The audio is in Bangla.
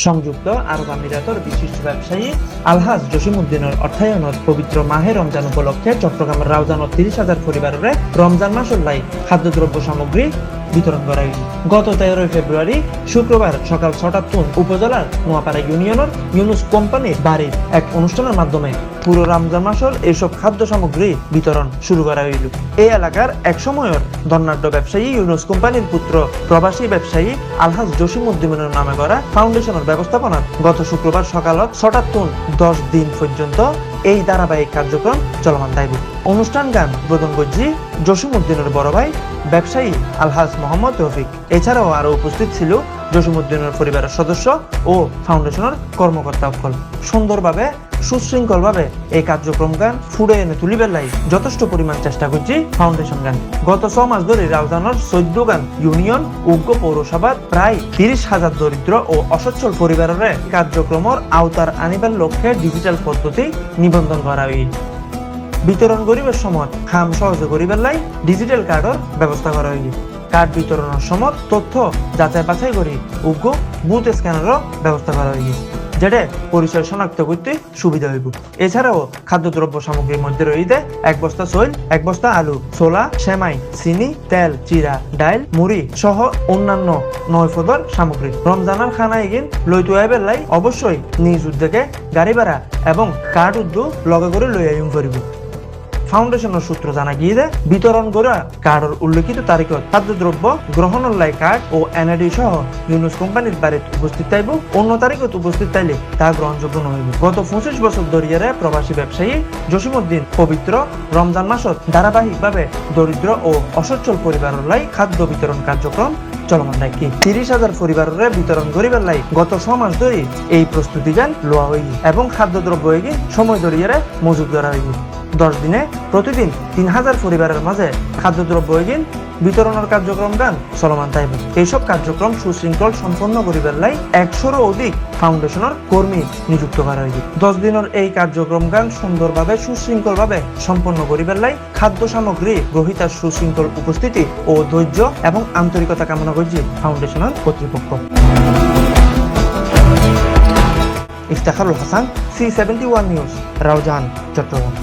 সংযুক্ত আরব আমিরাতের বিশিষ্ট ব্যবসায়ী আলহাজ জসিমউদ্দিনের অর্থায়নত পবিত্র মাহে রমজান উপলক্ষে চট্টগ্রামের রাউজানত 30,000 পরিবারের রমজান মাসুল্লাই খাদ্যদ্রব্য সামগ্রী বিতরণ করা হয়েছে। গত 13 ফেব্রুয়ারি শুক্রবার সকাল 6টার উপজেলার নোয়াপাড়া ইউনিয়নের ইউনুস কোম্পানির বাড়ির এক অনুষ্ঠানের মাধ্যমে পুরো রমজান মাসের এইসব খাদ্য সামগ্রী বিতরণ শুরু করা হইল। এই এলাকার এক সময়ের ধনাঢ্য ব্যবসায়ী ইউনুস কোম্পানির পুত্র প্রবাসী ব্যবসায়ী আলহাজ জসিমউদ্দিনের নামে করা ফাউন্ডেশনের ব্যবস্থাপনায় গত শুক্রবার সকাল 6টার 10 দিন পর্যন্ত এই ধারাবাহিক কার্যক্রম চলমান থাকবে। অনুষ্ঠান গান উদ্বোধন করছি জসিমউদ্দিনের বড় ভাই ব্যবসায়ী আলহাজ মোহাম্মদ রফিক। এছাড়াও আরো উপস্থিত ছিল জসিমউদ্দিনের পরিবারের সদস্য ও ফাউন্ডেশনের কর্মকর্তা সকল। সুন্দরভাবে সুশৃঙ্খলভাবে এই কার্যক্রম গান ফুড়ে এনে তুলিবার লাই যথেষ্ট পরিমাণ চেষ্টা করছি ফাউন্ডেশন গান। গত 6 মাস ধরে রাউজানের 14 গান ইউনিয়ন উগ্র পৌরসভার প্রায় 30,000 দরিদ্র ও অসচ্ছল পরিবারের কার্যক্রমের আওতার আনিবার লক্ষ্যে ডিজিটাল পদ্ধতি নিবন্ধন করা হয়েছে। বিতরণ করিবার সময় খাম সহজে করিবার লাই ডিজিটাল কার্ডের ব্যবস্থা করা হয়েছে। কার্ড বিতরণের সময় তথ্য যাচাই বাছাই করি উগ্র বুথ স্ক্যানারও ব্যবস্থা করা হয়েছে, যেটা পরিচয় শনাক্ত করতে সুবিধা হইব। এছাড়াও খাদ্যদ্রব্য সামগ্রীর মধ্যে রয়েছে 1 বস্তা সইল, 1 বস্তা আলু, ছোলা, সেমাই, চিনি, তেল, চিরা, ডাইল, মুড়ি সহ অন্যান্য 9 পদের সামগ্রী। রমজানের খানা এগিন লইতে আইবার লাই অবশ্যই নিজ উদ্যোগে গাড়ি ভাড়া এবং কার্ড উদ্যোগ লগে করে লই আইম করিব। ফাউন্ডেশনের সূত্র জানা গিয়ে দেয় বিতরণ করা কার্ডের উল্লেখিত তারিখত খাদ্যদ্রব্য গ্রহণের লাই কার্ড ও এনআইডি সহ ইউনুস কোম্পানির বাড়িতে উপস্থিত থাকব। অন্য তারিখত উপস্থিত থাকলে তা গ্রহণযোগ্য নহিব। গত 25 বছর ধরিয়ারে প্রবাসী ব্যবসায়ী জসিমউদ্দিন পবিত্র রমজান মাসত ধারাবাহিকভাবে দরিদ্র ও অসচ্ছল পরিবারের লাই খাদ্য বিতরণ কার্যক্রম চলমান রাখি 30,000 পরিবারের বিতরণ করিবার লাই গত 6 মাস ধরে এই প্রস্তুতি গান লোয়া হইবে এবং খাদ্যদ্রব্য এগিয়ে সময় ধরিয়ারে মজুত করা হইবে। 10 দিনে প্রতিদিন 3,000 পরিবারের মাঝে খাদ্যদ্রব্য এগিন বিতরণের কার্যক্রম গান চলমান থাকবে। এইসব কার্যক্রম সুশৃঙ্খল সম্পন্ন করিবার লাই 100-এরও অধিক ফাউন্ডেশনের কর্মী নিযুক্ত করা হয়েছে। 10 দিনের এই কার্যক্রম গান সুন্দরভাবে সুশৃঙ্খলভাবে সম্পন্ন করিবার লাই খাদ্য সামগ্রী গ্রহীতার সুশৃঙ্খল উপস্থিতি ও ধৈর্য এবং আন্তরিকতা কামনা করছে ফাউন্ডেশনের কর্তৃপক্ষ। Iftekharul Hasan, C71 news, Raozan, Chittagong.